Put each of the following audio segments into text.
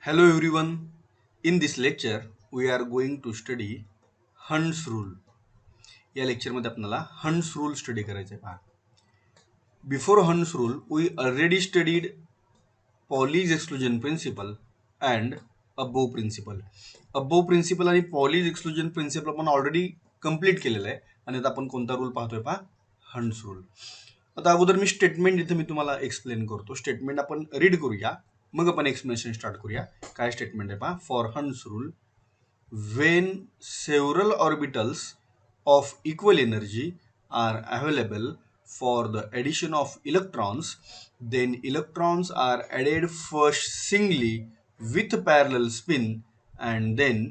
Hello everyone. In this lecture, we are going to study Hund's rule. या लेक्चरमध्ये आपल्याला Hund's rule study करायचा आहे पहा. Before Hund's rule, we already studied Pauli's exclusion principle and above principle. Above principle आणि Pauli's exclusion principle आपण already complete केलेलं आहे आणि आता आपण कोणता रूल पाहतोय पहा Hund's rule. आता अगोदर मी स्टेटमेंट इथे मी तुम्हाला एक्सप्लेन करतो. स्टेटमेंट आपण रीड करूया, मग आपण एक्सप्लेनेशन स्टार्ट करूया. काय स्टेटमेंट आहे पहा. For Hund's rule, when several orbitals of equal energy are available for the addition of electrons, then electrons are added first singly with parallel spin and then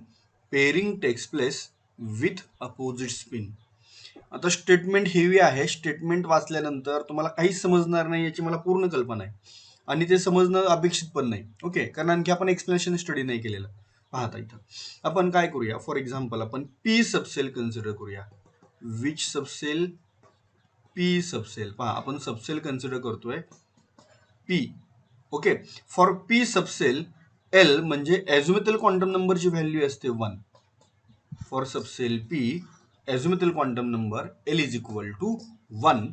pairing takes place with opposite spin. आता statement heavy आहे. Statement वाचल्यानंतर तुम्हाला काहीच समजणार नाही याची मला पूर्ण कल्पना आहे आणि ते समजणं अपेक्षित पण नाही. ओके, कारण आणखी आपण एक्सप्लेनेशन स्टडी नाही केलेलं. पाहता इथं आपण काय करूया. फॉर एक्झाम्पल आपण पी सबसेल कन्सिडर करूया. Which subshell? P subshell. पहा आपण सबसेल कन्सिडर करतोय p. Okay, for p subshell l म्हणजे ॲझिमुथल क्वांटम नंबरची व्हॅल्यू असते 1. For subshell p azimuthal quantum number l is equal to 1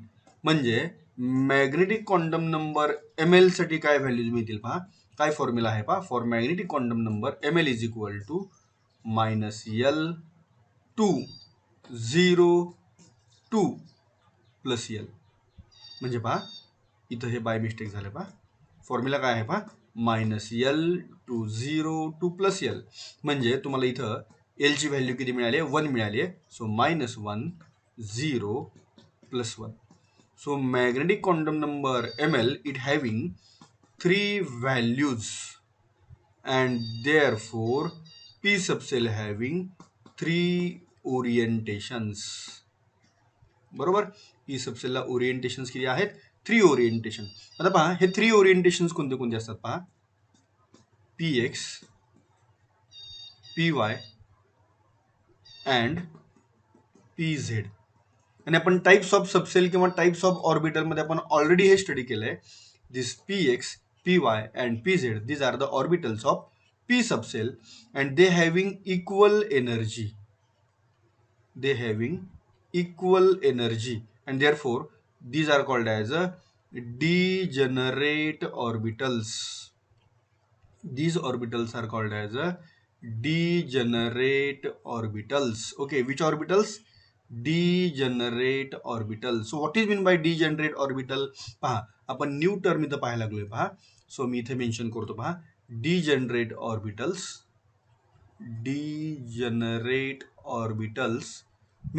म्हणजे magnetic quantum number m l साठी काय व्हॅल्यूज मिळतील पहा. काय फॉर्म्युला आहे पहा. For magnetic quantum number m l is equal to -L2 plus L. म्हणजे पहा इथं हे बाय मिस्टेक झालं पहा. फॉर्म्युला काय आहे पहा. -L2 प्लस एल म्हणजे तुम्हाला इथं एल ची व्हॅल्यू किती मिळाली आहे. 1 मिळाली आहे. So -1 0 plus 1. So magnetic quantum number ml it having 3 values and therefore p subcell having 3 orientations. बरोबर. p सबसेलला ओरिएंटेशन्स किती आहेत. 3 ओरिएंटेशन. आता पहा हे 3 ओरिएंटेशन्स कोणते कोणते असतात पहा. px py and pz. आणि आपण टाइप्स ऑफ सबसेल किंवा टाइप्स ऑफ ऑर्बिटल मध्ये आपण ऑलरेडी हे स्टडी केलंय. दिस px py and pz these are the orbitals of p subcell and they having equal energy. They having equal energy and therefore these are called as a degenerate orbitals. These orbitals are called as a degenerate orbitals. Okay, which orbitals? Degenerate orbital. So what is mean by degenerate orbital? पहा आपण new term इथं पाहायला लागलोय पहा. So मी इथे mention करतो पहा. degenerate orbitals. Degenerate orbitals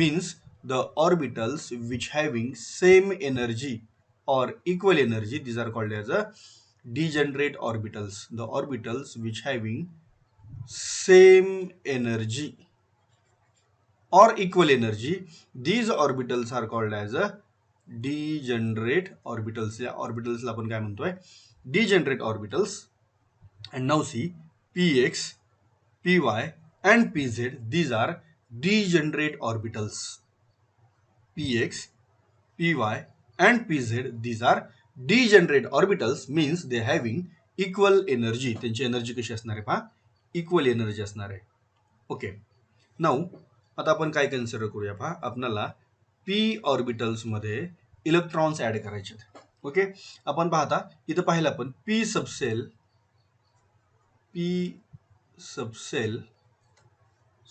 means the orbitals which having same energy or equal energy. These are called as a degenerate orbitals. The orbitals which having same energy or equal energy, these orbitals are called as a degenerate orbitals. या orbitals ला आपण काय म्हणतोय. degenerate orbitals. and now see px py and pz these are degenerate orbitals. px py and pz these are degenerate orbitals means they having equal energy. त्यांची energy कशी असणार आहे पहा. इक्वल एनर्जी असणार आहे. ओके, नाउ आता आपण काय कन्सिडर करूया पहा. आपल्याला पी ऑर्बिटल्स मध्ये इलेक्ट्रॉन्स ऍड करायचे. ओके, आपण पाहता इथं पाहिलं आपण पी सबसेल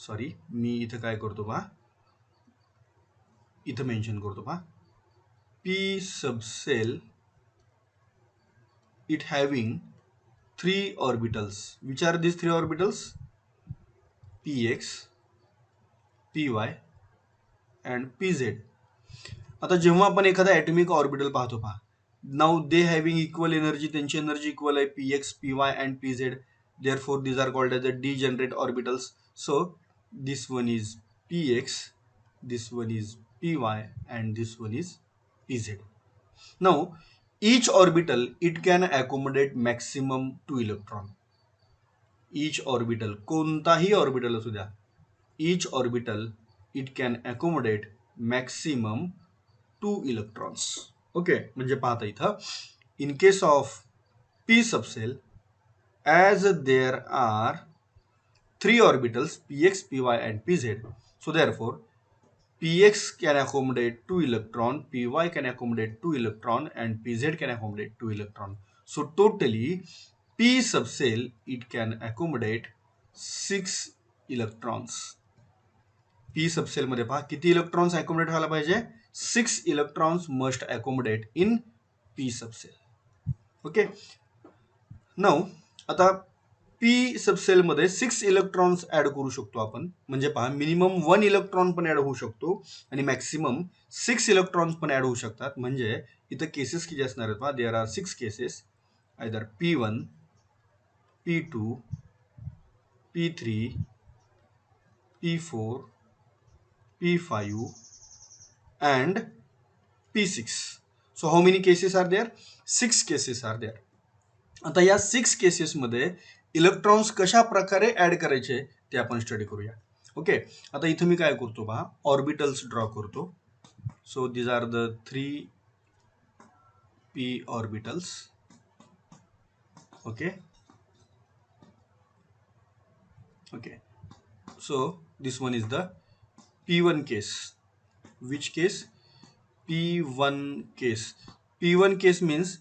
सॉरी मी इथं काय करतो पहा. इथं मेन्शन करतो पहा. पी सबसेल it having 3 orbitals. Which are these 3 orbitals? px py and pz. आता जेव्हा आपण एखादा ॲटॉमिक ऑर्बिटल पाहतो पहा. Now they having equal energy. त्यांची एनर्जी इक्वल आहे px py and pz. Therefore these are called as the degenerate orbitals. So this one is px, this one is py and this one is pz. Now each orbital it can accommodate maximum 2 electron. Each orbital कोणताही orbital असू द्या. Each orbital it can accommodate maximum 2 electrons. Okay, म्हणजे पाहता इथं in case of P सबसेल as there are three orbitals px, py and pz, so therefore px can accommodate 2 electron, py can accommodate 2 electron and pz can accommodate 2 electron. So totally p subcell it can accommodate 6 electrons. p सबसेल मध्ये पहा किती electrons accommodate व्हायला पाहिजे, 6 electrons must accommodate in p सबसेल. Okay, now आता P सबसेल मध्ये 6 इलेक्ट्रॉन्स ऍड करू शकतो आपण, म्हणजे पहा मिनिमम 1 इलेक्ट्रॉन पण ऍड होऊ शकतो आणि मॅक्सिमम 6 इलेक्ट्रॉन्स पण ऍड होऊ शकतात. म्हणजे इथं केसेस किती असणार आहेत पहा, there are 6 cases, either P1, P2, P3, P4, P5 and P6. So how many cases are there? 6 cases are there. आता या 6 केसेसमध्ये इलेक्ट्रॉन्स कशा प्रकारे ऍड करायचे ते आपण स्टडी करूया. ओके, आता इथं मी काय करतो पहा, ऑर्बिटल्स ड्रॉ करतो. So these are the 3 p orbitals. Okay, so this one is the p1 case. Which case? p1 case. p1 case means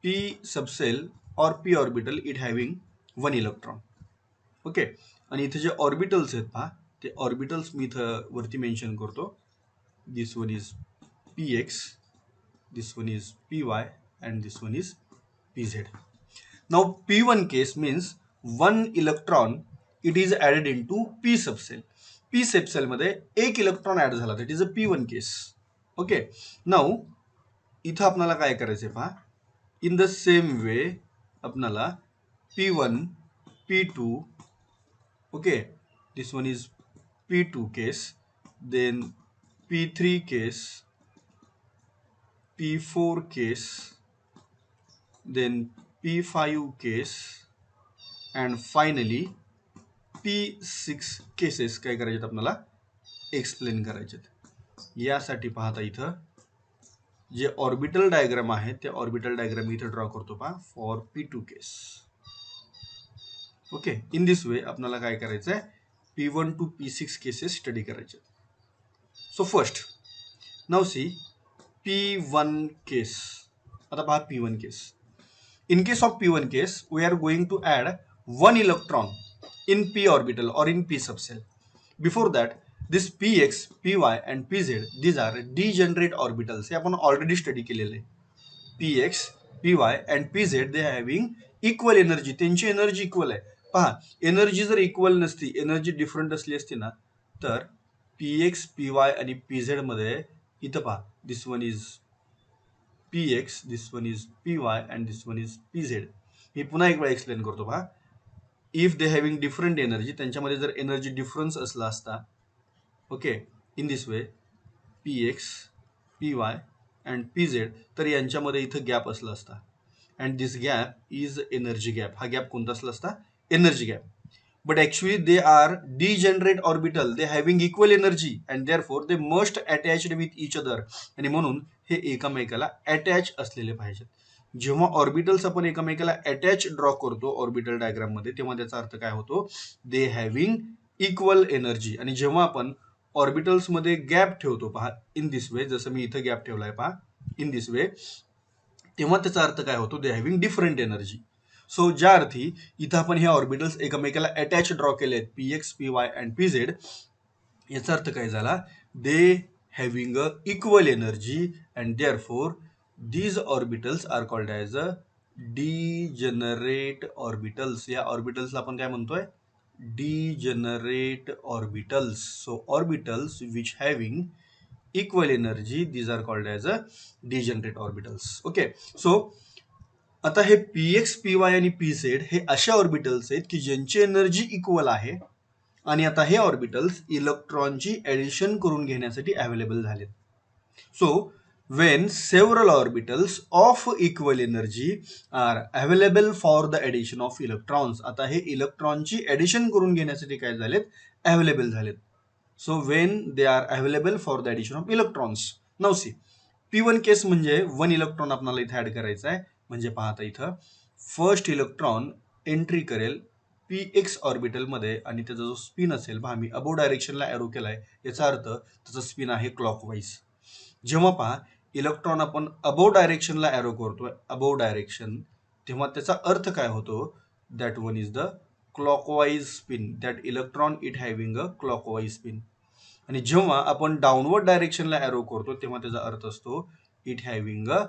p subcell or p orbital it having 1 electron. Okay, आणि इथे जे orbitals आहेत पहा, ते orbitals मी इथं वरती mention करतो. This one is px, this one is py and this one is pz. Now p1 case means 1 electron it is added into p subcell. p subcell मध्ये 1 इलेक्ट्रॉन ऍड झाला, that is a p1 case. Okay, now इथं आपल्याला काय करायचंय पहा, in the same way आपल्याला p1, p2, okay, this one is p2 case, then p3 case, p4 case, then p5 case and finally p6 cases काय करायचे आपल्याला explain करायचे. यासाठी पाहता इथं जे ऑर्बिटल डायग्राम आहे ते ऑर्बिटल डायग्राम इथं ड्रॉ करतो पहा for p2 case. Okay, in this way आपल्याला काय करायचं आहे, p1 to p6 cases study करायचे. So first now see p1 case. आता पहा p1 case. In case of p1 case, we are going to add 1 electron in p orbital or in p subcell. Before that, this px, py and pz, these are degenerate orbitals. हे आपण already study केलेले. px, py and pz they are having equal energy. त्यांची energy equal आहे. पहा, energy जर equal नसती, energy different असली असती ना, तर px, py आणि pz मध्ये इथं पहा, this one is px, this one is py and this one is pz. मी पुन्हा एक वेळा एक्सप्लेन करतो पहा. If they having different energy, त्यांच्यामध्ये जर एनर्जी डिफरन्स असला असता, okay, in this way px, py and pz, तर यांच्यामध्ये इथं गॅप असला असता and this gap is energy gap. हा गॅप कोणता असला असता, energy gap. But actually they are degenerate orbital, they having equal energy and therefore they must attached with each other. आणि म्हणून हे एकमेकाला अटॅच असलेले पाहिजेत. जेव्हा ऑर्बिटल्स आपण एकमेकाला अटॅच ड्रॉ करतो ऑर्बिटल डायग्राम मध्ये, तेव्हा त्याचा अर्थ काय होतो, दे हॅव्हिंग इक्वल एनर्जी. आणि जेव्हा आपण ऑर्बिटल्स मध्ये गॅप ठेवतो पहा, इन दिस वे, जसं मी इथं गॅप ठेवलाय पहा, इन दिस वे, तेव्हा त्याचा अर्थ काय होतो, दे हॅव्हिंग डिफरंट एनर्जी. सो ज्या अर्थी इथं आपण हे ऑर्बिटल्स एकमेकाला अटॅच ड्रॉ केले आहेत, px, py अँड pz, याचा अर्थ काय झाला, they having a equal energy and therefore these orbitals are called as a degenerate orbitals. या ऑर्बिटल्सला आपण काय म्हणतोय, degenerate orbitals. So orbitals which having equal energy, these are called as a degenerate orbitals. Okay, so आता हे px, py आणि pz हे अशा ऑर्बिटल्स आहेत की ज्यांची एनर्जी इक्वल आहे आणि आता हे ऑर्बिटल्स इलेक्ट्रॉनची ऍडिशन करून घेण्यासाठी अवेलेबल झालेत. So when several orbitals of equal energy are available for the addition of electrons, आता हे इलेक्ट्रॉनची ऍडिशन करून घेण्यासाठी काय झालेत, अवेलेबल झालेत. So when they are available for the addition of electrons. Now see p1 केस म्हणजे 1 इलेक्ट्रॉन आपल्याला इथे ऍड करायचा आहे. म्हणजे पाहता इथं फर्स्ट इलेक्ट्रॉन एंट्री करेल पी एक्स ऑर्बिटलमध्ये आणि त्याचा जो स्पिन असेल पहा मी अबो डायरेक्शनला एरो केलाय, याचा अर्थ त्याचा स्पिन आहे क्लॉकवाईज. जेव्हा पहा इलेक्ट्रॉन आपण अबो डायरेक्शनला एरो करतोय, अबो डायरेक्शन, तेव्हा त्याचा अर्थ काय होतो, that one is the clockwise spin, that electron it having a clockwise spin. आणि जेव्हा आपण डाऊनवर्ड डायरेक्शनला एरो करतो तेव्हा त्याचा अर्थ असतो it having a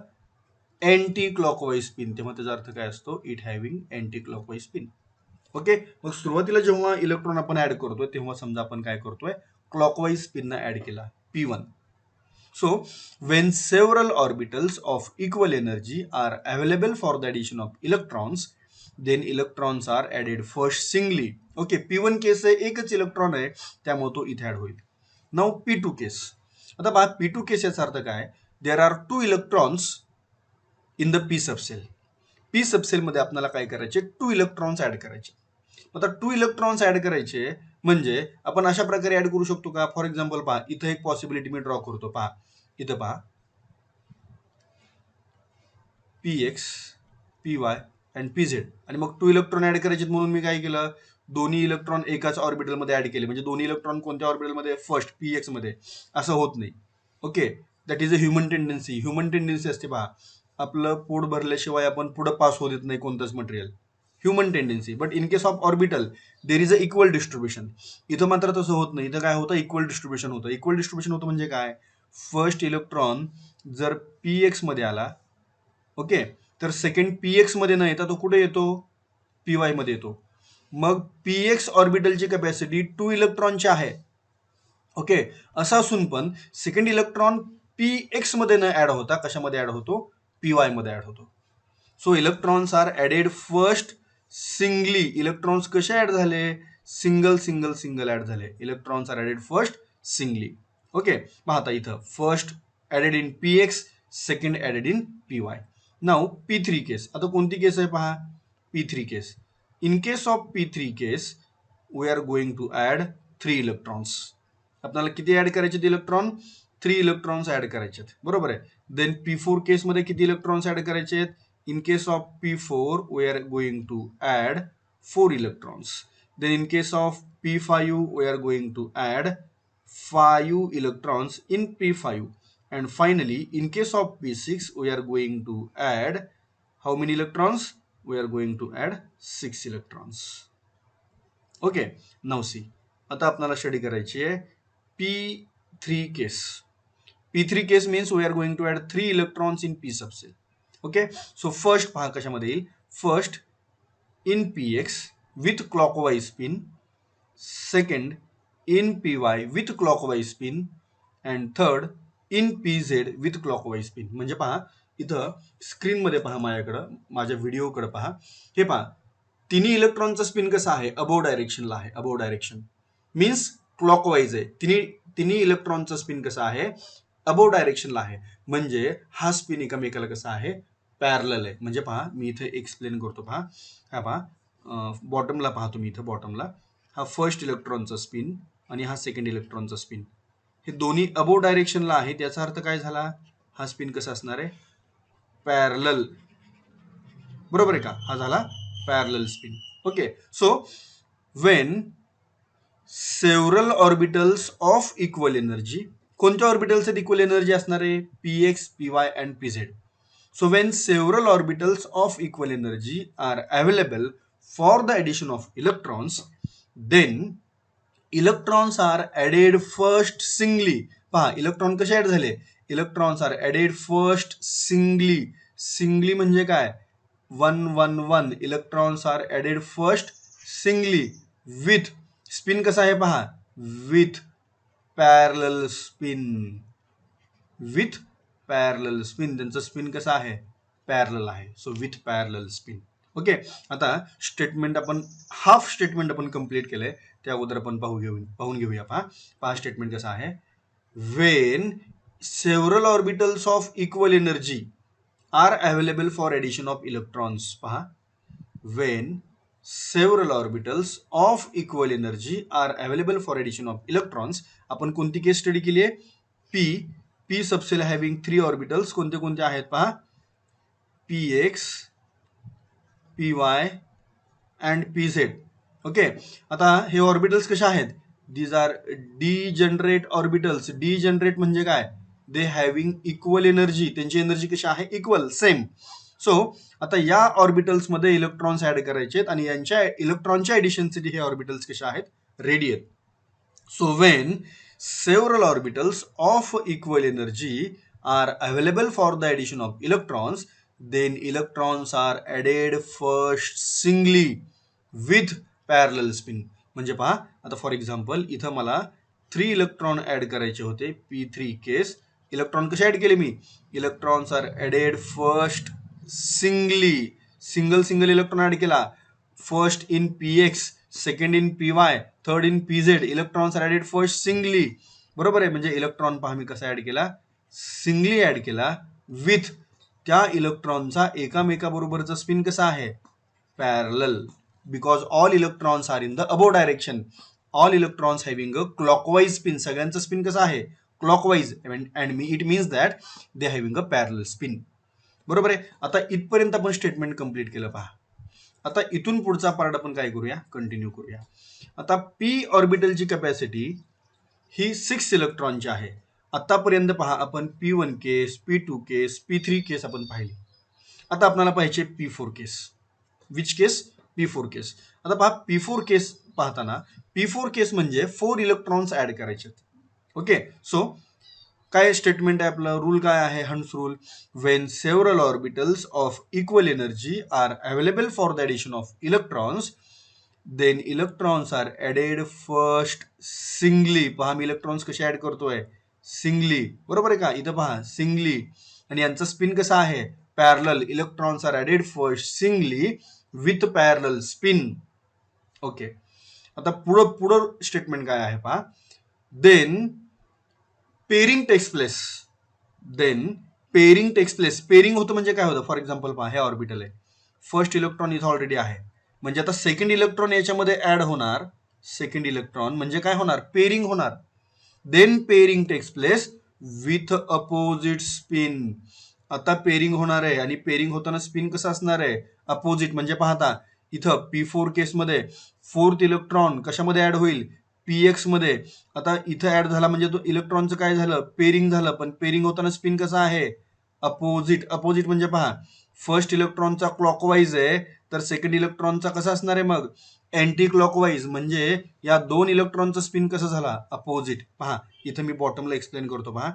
anti clockwise spin, तेव्हा त्याचा अर्थ काय असतो, it having anti clockwise spin. Okay, मग सुरुवातीला जेव्हा इलेक्ट्रॉन आपण ऍड करतोय तेव्हा समजा आपण काय करतोय, क्लॉकवाईज स्पिन ऍड केला P1. So when several orbitals of equal energy are available for the addition of electrons, then electrons are added first singly. Okay, P1 केस आहे, एकच इलेक्ट्रॉन आहे त्यामुळे तो इथे ऍड होईल. नाउ P2 केस. आता पहा P2 केस याचा अर्थ काय, there are 2 electrons in the P सबसेल. P सबसेल मध्ये आपल्याला काय करायचे, 2 इलेक्ट्रॉन्स ऍड करायचे. आता 2 इलेक्ट्रॉन्स ऍड करायचे म्हणजे आपण अशा प्रकारे ऍड करू शकतो का, फॉर एक्झाम्पल पहा इथं एक पॉसिबिलिटी मी ड्रॉ करतो, पहा इथं पहा Px, Py आणि Pz आणि मग 2 इलेक्ट्रॉन ऍड करायचे म्हणून मी काय केलं, दोन्ही इलेक्ट्रॉन एकाच ऑर्बिटलमध्ये ऍड केले, म्हणजे दोन्ही इलेक्ट्रॉन कोणत्या ऑर्बिटलमध्ये, फर्स्ट Px मध्ये. असं होत नाही. Okay, that is a human tendency. Human tendency असते पहा, आपलं पोट भरल्याशिवाय आपण पुढे पास होत नाही कोणतंच material, human tendency. But in case of orbital there is a equal distribution. इथं मात्र तसं होत नाही, इथं काय होतं, इक्वल डिस्ट्रीब्युशन होतं. इक्वल डिस्ट्रीब्युशन होतं म्हणजे काय, फर्स्ट इलेक्ट्रॉन जर Px मध्ये आला, ओके, तर सेकंड Px मध्ये न येता तो कुठे येतो, Py मध्ये येतो. मग Px ऑर्बिटलची कॅपॅसिटी 2 इलेक्ट्रॉनची आहे. ओके, असं असून पण सेकंड इलेक्ट्रॉन Px मध्ये न ऍड होता कशामध्ये ऍड होतो, Py मध्ये ऍड होतो. So electrons are added first singly. Electrons कसे ऍड झाले, सिंगल सिंगल सिंगल ऍड झाले. Electrons are added first singly. Okay, पहा आता इथं first added in Px, second added in Py. Now P3 case. आता कोणती केस आहे पहा, P3 case. In case of P3 case we are going to add 3 electrons. आपल्याला किती add करायचे इलेक्ट्रॉन, 3 इलेक्ट्रॉन्स ऍड करायचे, बरोबर आहे. देन P4 केस मध्ये किती इलेक्ट्रॉन्स ऍड करायचे, in case of P4 we are going to add 4 electrons. Then in case of P5 we are going to add 5 electrons in P5. And finally in case of P6 we are going to add how many electrons, we are going to add 6 electrons. Okay, now see, आता आपल्याला study करायची आहे P3 case. P3 case means we are going to add 3 electrons in P subcell. Okay, so first पहा कशामध्ये येईल, first in Px with clockwise spin, second in Py with clockwise spin and third in Pz with clockwise spin. म्हणजे पहा इथं स्क्रीनमध्ये पहा, माझ्याकडं माझ्या व्हिडिओकडे पहा, हे पहा तिन्ही इलेक्ट्रॉनचा स्पिन कसा आहे, अबोव डायरेक्शनला आहे. अबोव डायरेक्शन मीन्स क्लॉकवाईज आहे. तिन्ही इलेक्ट्रॉनचा स्पिन कसा आहे, अबोव डायरेक्शनला आहे. म्हणजे हा स्पिन एकमेकाला कसा आहे, पॅरलल आहे. म्हणजे पहा मी इथे एक्सप्लेन करतो, पहा हा पहा बॉटमला पहा तुम्ही, इथं बॉटमला हा फर्स्ट इलेक्ट्रॉनचा स्पिन आणि हा सेकंड इलेक्ट्रॉनचा स्पिन, हे दोन्ही अबोव डायरेक्शनला आहेत. याचा अर्थ काय झाला, हा स्पिन कसा असणार आहे, पॅरलल, बरोबर आहे का, हा झाला parallel spin. Okay, so when several orbitals of equal energy, कोणत्या ऑर्बिटल्स आहेत इक्वल एनर्जी असणार आहे, Px, Py and Pz. So when several orbitals of equal energy are available for the addition of electrons, then electrons are added first singly. पहा electron कसे add झाले, electrons are added first singly. Singly म्हणजे काय, 1 1 1. Electrons are added first singly with spin कसा आहे पहा, with parallel spin, with parallel spin. त्यांचं spin कसं आहे, पॅरलल आहे. So with parallel spin. Okay, आता स्टेटमेंट आपण हाफ स्टेटमेंट आपण कंप्लीट केलंय, त्या अगोदर आपण पाहून घेऊया. पहा स्टेटमेंट कसं आहे, when several orbitals of equal energy are available for addition of electrons. पहा when several orbitals of equal energy are available for addition of electrons. आपण कोणती केस स्टडी केली आहे, P सबसेल हॅव्हिंग 3 ऑर्बिटल्स. कोणते कोणते आहेत पहा, Px, Py and P Z. Okay, आता हे ऑर्बिटल्स कशा आहेत? These are degenerate orbitals. Degenerate म्हणजे काय? They having equal energy. त्यांची एनर्जी कशी आहे? Equal, same. सो आता या ऑर्बिटल्समध्ये इलेक्ट्रॉन्स ऍड करायचे आणि यांच्या इलेक्ट्रॉनच्या ऍडिशनसाठी हे ऑर्बिटल्स कसे आहेत? रेडी आहेत. So when several orbitals of equal energy are available for the addition of electrons, then electrons are added first singly with parallel spin. म्हणजे पहा, आता फॉर एक्झाम्पल इथं मला 3 इलेक्ट्रॉन ऍड करायचे होते, P3 केस. इलेक्ट्रॉन कसे ऍड केले मी? Electrons are added first singly. Single electron add केला. First in Px, second in Py, third in Pz. Electrons are added first singly. बरोबर आहे. म्हणजे इलेक्ट्रॉन पहा मी कसा ऍड केला? सिंगली ऍड केला विथ त्या इलेक्ट्रॉनचा एकामेकाबरोबरचा स्पिन कसा आहे? Parallel. Because all electrons are in the above direction. All electrons having a clockwise spin. सगळ्यांचा स्पिन कसा आहे? Clockwise. And it means that they having a parallel spin. बरोबर आहे. आता इथपर्यंत आपण स्टेटमेंट कंप्लीट केलं पहा. आता इथून पुढचा पार्ट आपण काय करूया? कंटिन्यू करूया. आता पी ऑर्बिटलची कॅपॅसिटी ही 6 इलेक्ट्रॉनची आहे. आतापर्यंत पहा आपण P1 केस, P2 केस, P3 केस आपण पाहिली. आता आपल्याला पाहिजे P4 case. Which case? P4 केस. आता पहा P4 केस पाहताना P4 केस म्हणजे 4 इलेक्ट्रॉन्स ऍड करायचे. ओके, सो काय स्टेटमेंट आहे आपलं? रूल काय आहे? Hund's rule. When several orbitals of equal energy are available for the addition of electrons, then electrons are added first singly. पहा मी इलेक्ट्रॉन्स कसे ऍड करतोय? सिंगली. बरोबर आहे का? इथं पहा सिंगली. आणि यांचा स्पिन कसा आहे? Parallel. Electrons are added first singly with parallel spin. Okay, आता पुढं स्टेटमेंट काय आहे पहा. Then pairing takes place. Pairing होतं म्हणजे काय होतं? फॉर एक्झाम्पल पहा, हे ऑर्बिटल आहे. फर्स्ट इलेक्ट्रॉन इथं ऑलरेडी आहे. म्हणजे आता सेकंड इलेक्ट्रॉन याच्यामध्ये ऍड होणार. सेकंड इलेक्ट्रॉन म्हणजे काय होणार? पेरिंग होणार. Then pairing takes place with opposite spin. आता पेरिंग होणार आहे आणि पेरिंग होताना स्पिन कसं असणार आहे? अपोजिट. म्हणजे पाहता इथं P4 केसमध्ये फोर्थ इलेक्ट्रॉन कशामध्ये ऍड होईल? Px मध्ये. आता इथं ऍड झाला म्हणजे तो इलेक्ट्रॉनचं काय झालं? पेरिंग झालं. पण पेरिंग होताना स्पिन कसा आहे? अपोजिट. अपोजिट म्हणजे पहा, फर्स्ट इलेक्ट्रॉनचा क्लॉकवाईज आहे तर सेकंड इलेक्ट्रॉनचा कसा असणार आहे मग? Anti clockwise. म्हणजे या दोन इलेक्ट्रॉनचा स्पिन कसा झाला? अपोजिट. पहा इथं मी बॉटमला एक्सप्लेन करतो पहा.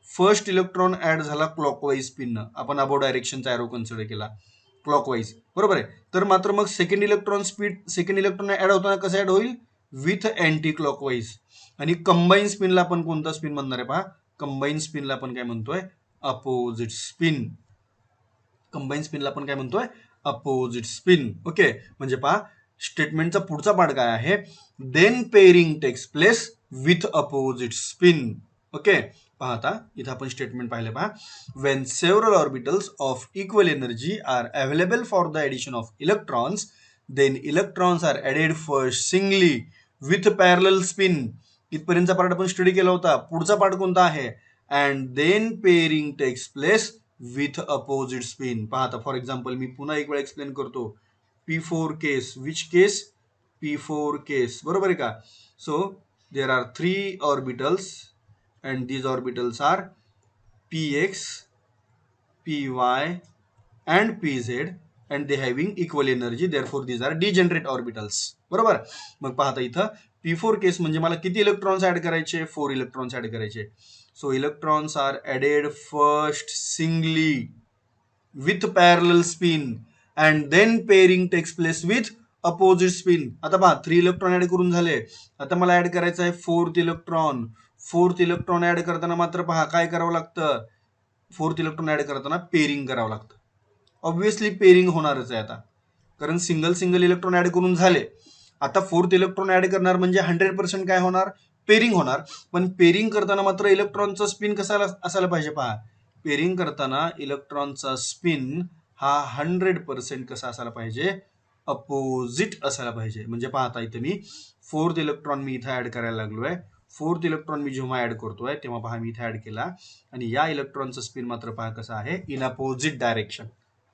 फर्स्ट इलेक्ट्रॉन ऍड झाला क्लॉकवाईज स्पिननं. आपण अबो डायरेक्शनचा एरो कन्सिडर केला क्लॉकवाईज. बरोबर आहे. तर मात्र मग सेकंड इलेक्ट्रॉन ऍड होताना कसं ऍड होईल? With anti clockwise. आणि कंबाईन स्पिनला आपण कोणता स्पिन म्हणणार आहे पहा? कंबाईन स्पिनला आपण काय म्हणतोय? Opposite spin. कंबाईन स्पिनला आपण काय म्हणतोय? Opposite spin. ओके, म्हणजे पहा स्टेटमेंटचा पुढचा पार्ट काय आहे? Then pairing takes place with opposite spin. Okay, पहा आता इथं आपण स्टेटमेंट पाहिले पहा. When several orbitals of equal energy are available for the addition of electrons, then electrons are added first singly with parallel spin. इथपर्यंतचा part आपण study केला होता. पुढचा पार्ट कोणता आहे? And then pairing takes place with opposite spin. पहा आता for example मी पुन्हा एक वेळ एक्सप्लेन करतो. P4 case. Which case? P4 केस. बरोबर आहे का? So there are 3 orbitals and these orbitals are Px, Py and Pz and they having equal energy, therefore these are degenerate orbitals. बरोबर. मग पाहता इथं P4 केस म्हणजे मला किती इलेक्ट्रॉन्स ऍड करायचे? 4 इलेक्ट्रॉन्स ऍड करायचे. So electrons are added first singly with parallel spin and then pairing takes place with opposite spin. आता पहा 3 इलेक्ट्रॉन ऍड करून झाले. आता मला ऍड करायचं आहे fourth electron. Fourth electron add करताना मात्र पहा काय करावं लागतं? फोर्थ इलेक्ट्रॉन ऍड करताना पेरिंग करावं लागतं. ऑब्व्हियसली पेरिंग होणारच आहे आता, कारण सिंगल इलेक्ट्रॉन ऍड करून झाले. आता फोर्थ इलेक्ट्रॉन ऍड करणार म्हणजे 100% काय होणार? पेरिंग होणार. पण पेरिंग करताना मात्र इलेक्ट्रॉनचा स्पिन कसा असायला पाहिजे पहा. पेरिंग करताना इलेक्ट्रॉनचा स्पिन हा 100% कसा असायला पाहिजे? अपोजिट असायला पाहिजे. म्हणजे पाहता इथे मी फोर्थ इलेक्ट्रॉन मी इथं ऍड करायला लागलोय. फोर्थ इलेक्ट्रॉन मी जेव्हा ऍड करतोय तेव्हा पहा मी इथे ऍड केला आणि या इलेक्ट्रॉनचा स्पिन मात्र पहा कसा आहे? In opposite direction.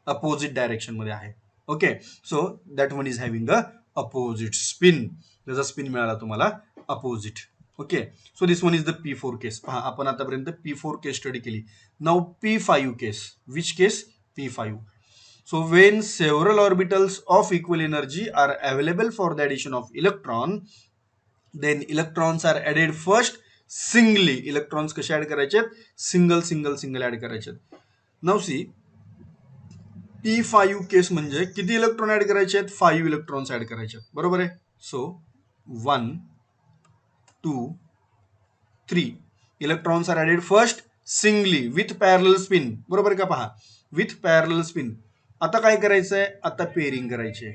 Opposite direction मध्ये आहे. Okay, so that one is having a opposite spin. त्याचा स्पिन मिळाला तुम्हाला opposite. Okay, so this one is the P4 केस. पहा, आपण आतापर्यंत P4 केस स्टडी केली. Now P5 case. Which case? P5. So when several orbitals of equal energy are available for the addition of electron, then electrons are added first singly. Electrons कसे add करायचे? Single add करायचे. Now see, P5 केस म्हणजे किती electron add करायचे आहेत? 5 electrons add करायचे आहेत, बरोबर आहे. So 1 2 3 electrons are added first singly with parallel spin, बरोबर का? पहा, विथ पॅरलल स्पिन. आता काय करायचंय? आता पेरिंग करायचे,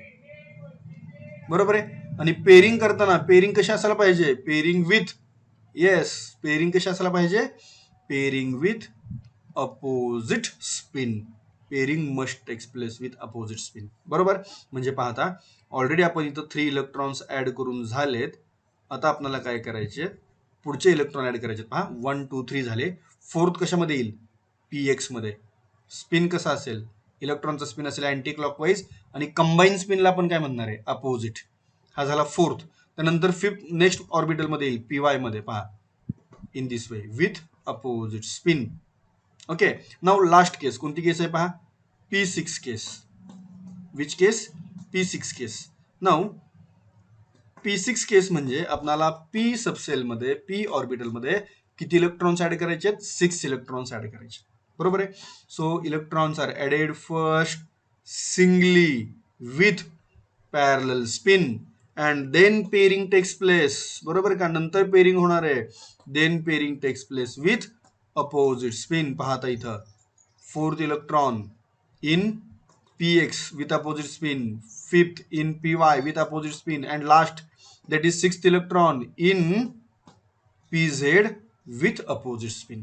बरोबर आहे. आणि पेरिंग करताना पेरिंग कशी असायला पाहिजे? पेरिंग विथ, येस, पेरिंग कशी असायला पाहिजे? Pairing with opposite spin. Pairing must takes place with opposite spin, बरोबर. म्हणजे पाहता, ऑलरेडी आपण इथं 3 इलेक्ट्रॉन्स ऍड करून झालेत. आता आपल्याला काय करायचे? पुढचे इलेक्ट्रॉन ऍड करायचे. पहा, 1 2 3 झाले. फोर्थ कशामध्ये येईल? PX मध्ये. स्पिन कसा असेल? इलेक्ट्रॉनचा स्पिन असेल अँटी क्लॉकवाईज, आणि कंबाईन स्पिनला आपण काय म्हणणार आहे? अपोजिट. हा झाला फोर्थ. त्यानंतर फिफ्थ नेक्स्ट ऑर्बिटल मध्ये येईल PY मध्ये. पहा, in this way with opposite spin. Okay, now last case. कोणती केस आहे? पहा, P6 case. Which case? P6 case. Now P6 केस म्हणजे आपल्याला P सबसेल मध्ये, P ऑर्बिटल मध्ये किती इलेक्ट्रॉन्स ऍड करायचे आहेत? 6 इलेक्ट्रॉन्स ऍड करायचे, बरोबर आहे. So electrons are added first singly with parallel spin and then pairing takes place, बरोबर का? नंतर पेरिंग होणार आहे. Then pairing takes place with opposite spin. पाहता इथं fourth electron in PX with opposite spin, fifth in PY with opposite spin, and last, that is sixth electron in PZ with opposite spin.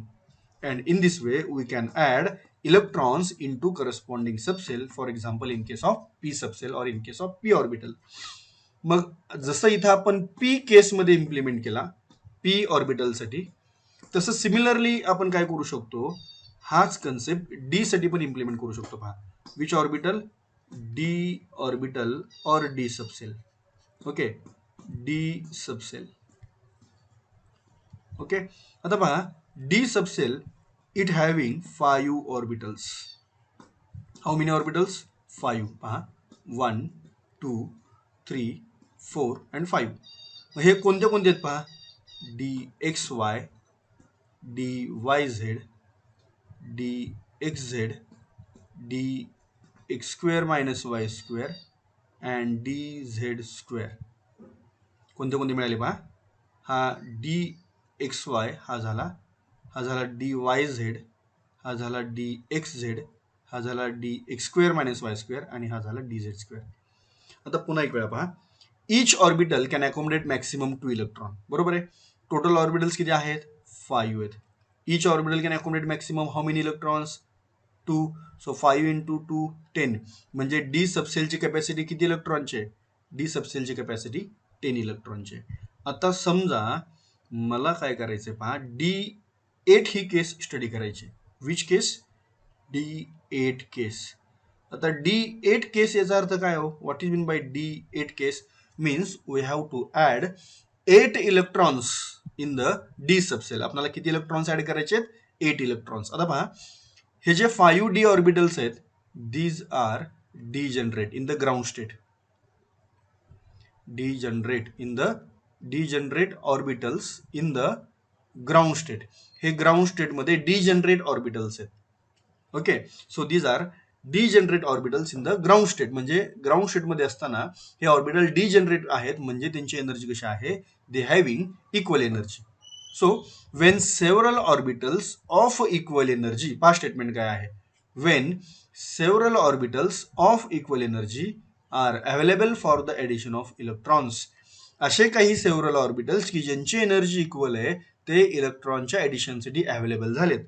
And in this way we can add electrons into corresponding subcell, for example in case of P subcell or in case of P orbital. मग जसं इथं आपण P केस मध्ये implement केला P orbital साठी, तसं similarly आपण काय करू शकतो? हाच कन्सेप्ट D साठी पण इम्प्लिमेंट करू शकतो. पहा, which orbital? D orbital or D subcell. Okay, D subcell. Okay, आता पहा, D subcell it having 5 orbitals. How many orbitals? 5. पहा, 1 2 3 4 and 5. हे कोणते कोणते आहेत? पहा, DXY, DYZ, DXZ, x square minus y square and dz square. कोणते कोणते मिळाले? पहा, हा DXY हा झाला DYZ, हा झाला DXZ, हा झाला dx square minus y square आणि हा झाला dz square. आता पुन्हा एक वेळा पहा, each orbital can accommodate maximum 2 electron, बरोबर आहे. टोटल ऑर्बिटल्स किती आहेत? 5 आहेत. Each orbital can accommodate maximum how many electrons? 2. So 5 into 2 10. म्हणजे डी सबसेलची कॅपॅसिटी किती इलेक्ट्रॉनची आहे? डी सबसेलची कॅपॅसिटी 10 इलेक्ट्रॉनची. आता समजा मला काय करायचंय? पहा, D8 ही केस स्टडी करायची. Which case? D8 केस. आता D8 केस याचा अर्थ काय हो? What is mean by D8 case? Means we have to add 8 electrons in the D subshell. आपल्याला किती इलेक्ट्रॉन्स ऍड करायचे? 8 इलेक्ट्रॉन्स. आता पहा, हे जे 5D ऑर्बिटल्स आहेत, these are degenerate in the ground state. Degenerate orbitals in the ground state. हे ground state मध्ये डिजनरेट ऑर्बिटल्स आहेत. Okay, so these are degenerate orbitals in the ground state. म्हणजे ग्राउंड स्टेट मध्ये असताना हे orbital degenerate आहेत, म्हणजे त्यांची एनर्जी कशी आहे? They having equal energy. So when several orbitals of equal energy, past statement काय आहे? When several orbitals of equal energy are available for the addition of electrons. असे काही सेव्हरल ऑर्बिटल्स की ज्यांची एनर्जी इक्वल आहे, ते इलेक्ट्रॉनच्या एडिशनसाठी अवेलेबल झालेत.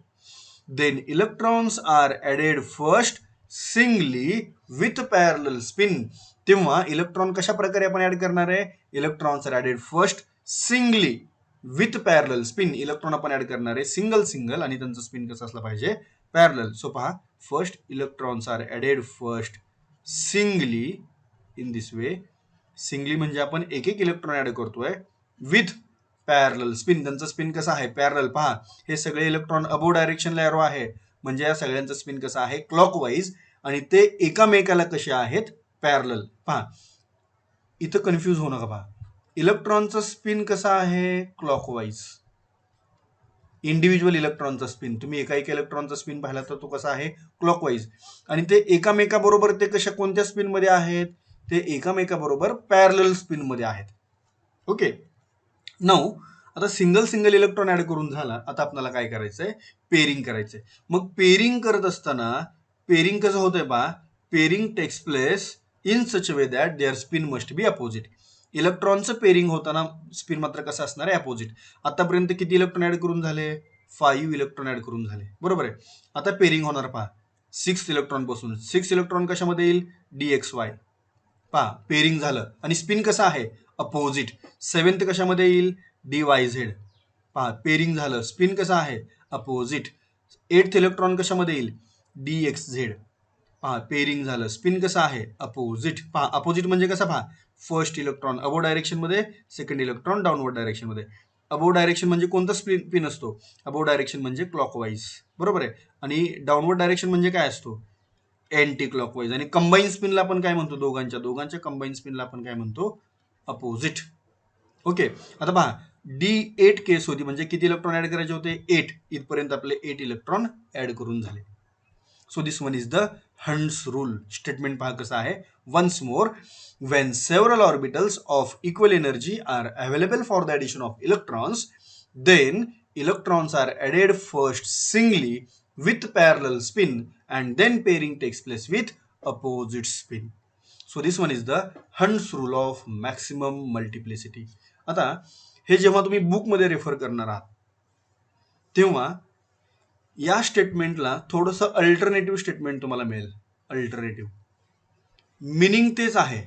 Then electrons are added first singly with parallel spin. तेव्हा इलेक्ट्रॉन कशा प्रकारे आपण ऍड करणार आहे? Electrons are added first singly with parallel spin. Electron आपण ऍड करणार आहे सिंगल आणि त्यांचं स्पिन कसं असलं पाहिजे? पॅरलल. सो पहा, first electrons are added first singly in this way. Singly म्हणजे आपण एक एक इलेक्ट्रॉन ऍड करतोय विथ पॅरल स्पिन. त्यांचा स्पिन कसा आहे पॅरल. पहा हे सगळे इलेक्ट्रॉन अबो डायरेक्शनला एरो आहे म्हणजे या सगळ्यांचा स्पिन कसा आहे क्लॉकवाईज आणि ते एकामेकाला कसे आहेत पॅरल. पहा इथं कन्फ्यूज होऊ नका. पहा इलेक्ट्रॉनचा स्पिन कसा आहे क्लॉकवाईज. इंडिव्हिज्युअल इलेक्ट्रॉनचा स्पिन तुम्ही एका एक इलेक्ट्रॉनचा स्पिन पाहिला तर तो कसा आहे क्लॉकवाईज आणि ते एकामेकाबरोबर ते कशा कोणत्या स्पिन मध्ये आहेत ते एकामेकाबरोबर पॅरल स्पिन मध्ये आहेत. ओके नाऊ आता सिंगल सिंगल इलेक्ट्रॉन ऍड करून झाला. आता आपल्याला काय करायचंय पेरिंग करायचंय. मग पेरिंग करत असताना पेरिंग कसं होतंय बा pairing takes place in such way that their spin must be opposite. इलेक्ट्रॉनचं पेरिंग होताना स्पिन मात्र कसं असणार आहे अपोजिट. आतापर्यंत किती इलेक्ट्रॉन ऍड करून झाले 5 इलेक्ट्रॉन ऍड करून झाले बरोबर आहे. आता पेरिंग होणार पहा 6 इलेक्ट्रॉन पासून 6 इलेक्ट्रॉन कशामध्ये येईल DXY. पहा पेरिंग झालं आणि स्पिन कसा आहे अपोजिट. 7th कशामध्ये येईल DYZ. पहा पेरिंग झालं स्पिन कसा आहे अपोजिट. 8th इलेक्ट्रॉन कशामध्ये येईल DXZ. पहा पेरिंग झालं स्पिन कसं आहे अपोजिट. पहा अपोजिट म्हणजे कसं पहा फर्स्ट इलेक्ट्रॉन अबो डायरेक्शन मध्ये सेकंड इलेक्ट्रॉन डाऊनवर्ड डायरेक्शन मध्ये. अबो डायरेक्शन म्हणजे कोणता स्पिन असतो अबो डायरेक्शन म्हणजे क्लॉकवाईज बरोबर आहे आणि डाऊनवर्ड डायरेक्शन म्हणजे काय असतो अँटी क्लॉकवाईज. आणि कंबाईन स्पिनला आपण काय म्हणतो दोघांच्या कंबाईन स्पिनला आपण काय म्हणतो अपोजिट. ओके आता पहा D8 केस होती म्हणजे किती इलेक्ट्रॉन ऍड करायचे होते 8. इथपर्यंत आपले 8 इलेक्ट्रॉन ऍड करून झाले. So this one is the Hund's rule. Statement पहा कसं आहे once more. When several orbitals of equal energy are available for the addition of electrons, then electrons are added first singly with parallel spin and then pairing takes place with opposite spin. So this one is the Hund's rule of maximum multiplicity. आता हे जेव्हा तुम्ही बुकमध्ये refer करणार आहात तेव्हा या स्टेटमेंटला थोडंसं अल्टरनेटिव्ह स्टेटमेंट तुम्हाला मिळेल. अल्टरनेटिव्ह मिनिंग तेच आहे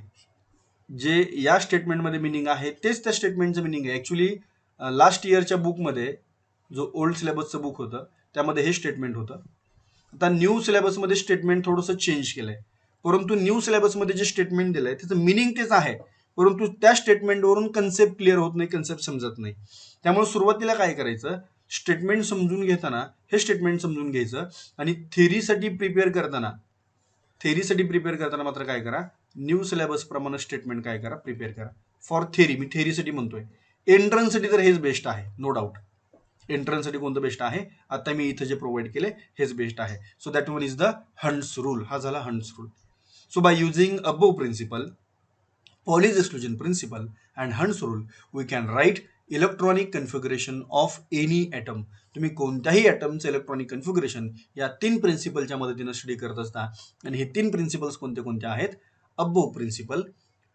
जे या स्टेटमेंटमध्ये मिनिंग आहे तेच त्या स्टेटमेंटचं मिनिंग आहे. ऍक्च्युली लास्ट इयरच्या बुकमध्ये जो ओल्ड सिलेबसचं बुक होतं त्यामध्ये हे स्टेटमेंट होतं. आता न्यू सिलेबसमध्ये स्टेटमेंट थोडंसं चेंज केलंय परंतु न्यू सिलेबसमध्ये जे स्टेटमेंट दिलंय त्याचं मिनिंग तेच आहे परंतु त्या स्टेटमेंटवरून कन्सेप्ट क्लिअर होत नाही कन्सेप्ट समजत नाही. त्यामुळे सुरुवातीला काय करायचं स्टेटमेंट समजून घेताना हे स्टेटमेंट समजून घ्यायचं आणि थेरीसाठी प्रिपेअर करताना मात्र काय करा न्यू सिलेबस प्रमाणे स्टेटमेंट काय करा प्रिपेअर करा. फॉर थेरी मी थेरीसाठी म्हणतोय. एंट्रन्ससाठी तर हेच बेस्ट आहे नो डाऊट. एंट्रन्ससाठी कोणतं बेस्ट आहे आता मी इथं जे प्रोव्हाइड केले हेच बेस्ट आहे. So that one is the Hund's rule. हा झाला Hund's rule. So by using above principle Pauli's exclusion principle and Hund's rule we can write electronic configuration of any atom. तुम्ही कोणत्याही ॲटमचं इलेक्ट्रॉनिक कन्फिगरेशन या 3 प्रिन्सिपलच्या मदतीने study करत असता आणि हे 3 प्रिन्सिपल्स कोणते कोणते आहेत above principle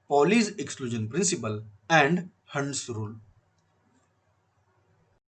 Pauli's exclusion principle and Hund's rule.